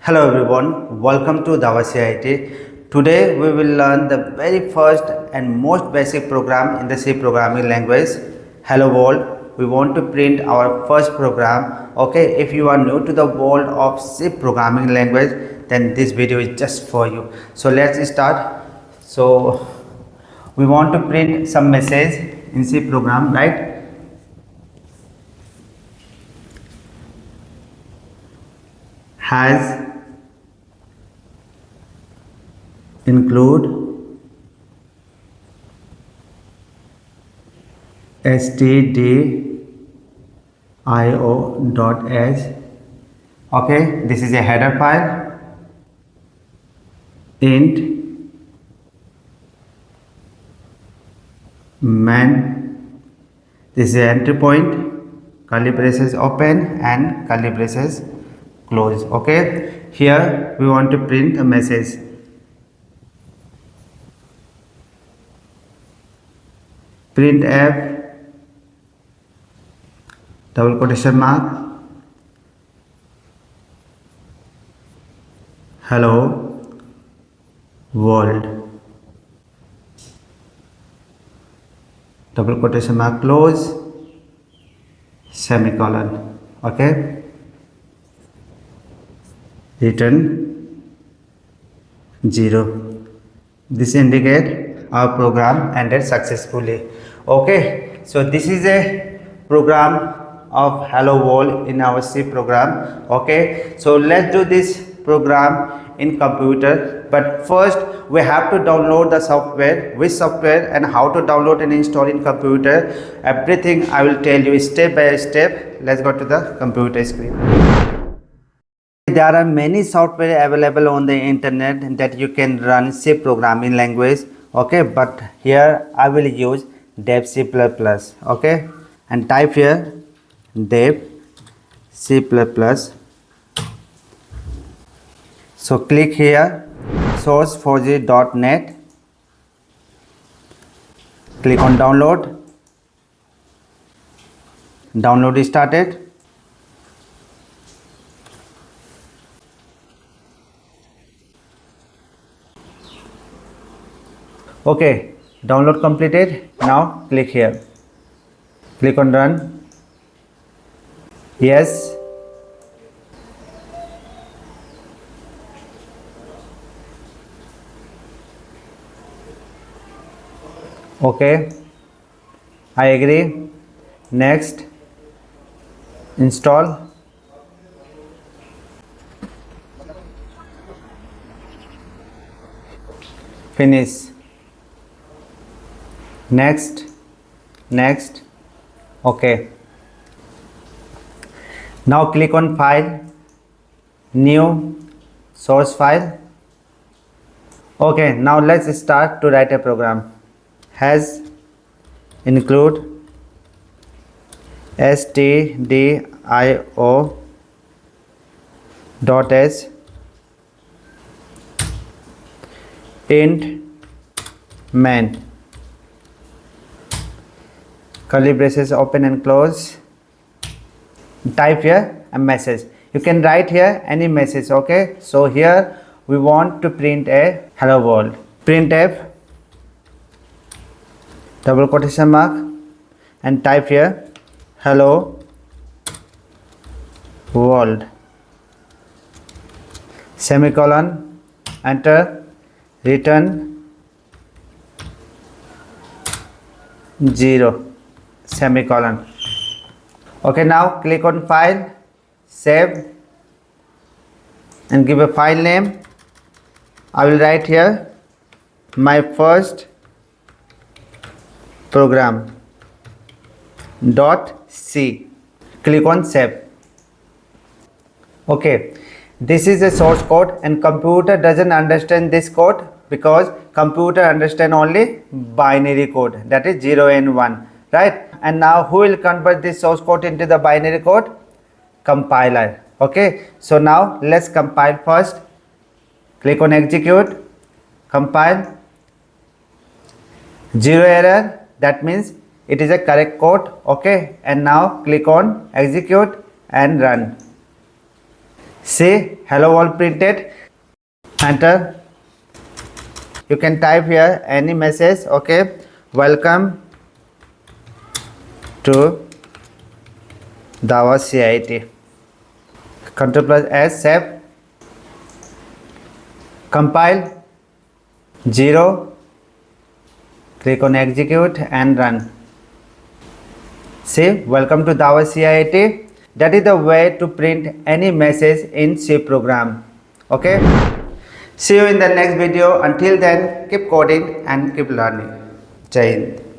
Hello everyone, welcome to Dawa CIT. Today we will learn the very first and most basic program in the C programming language. Hello world, we want to print our first program. Okay, if you are new to the world of C programming language, then this video is just for you. So let's start. So we want to print some message in C program, right? Has include stdio.h. Okay, this is a header file. Int main, this is the entry point, curly braces open and curly braces close. Okay, here we want to print a message. Printf double quotation mark hello world double quotation mark close semicolon. Okay, return 0. This indicates our program ended successfully. Okay, so this is a program of hello world in our C program. Okay, so let's do this program in computer, but first we have to download the software, which software and how to download and install in computer. Everything I will tell you step by step. Let's go to the computer screen. There are many software available on the internet that you can run C programming language. Okay, but here I will use dev C++. Okay, and type here dev C++. So click here source4g.net, click on download. Download is started. Okay, download completed. Now click here, click on run. Yes, okay, I agree. Next, install. Finish. Next, next. Okay, now click on file, new source file. Okay, now let's start to write a program. Has include stdio.h int main, curly braces open and close. Type here a message. You can write here any message. Okay, so here we want to print a hello world. Printf double quotation mark and type here hello world semicolon, enter, return 0 semicolon. Okay, now click on file, save and give a file name. I will write here my first program .c. Click on save. Okay, this is a source code and computer doesn't understand this code because computer understand only binary code, that is 0 and 1, right? And now who will convert this source code into the binary code? Compiler. Okay, so now let's compile first. Click on execute, compile, 0 error, that means it is a correct code. Okay, and now click on execute and run. See, hello world printed. Enter. You can type here any message. Okay, welcome to Dawa CIT. Control plus S, save. Compile. 0. Click on execute and run. See, welcome to Dawa CIT. That is the way to print any message in C program. Okay. See you in the next video. Until then, keep coding and keep learning. Jai Hind.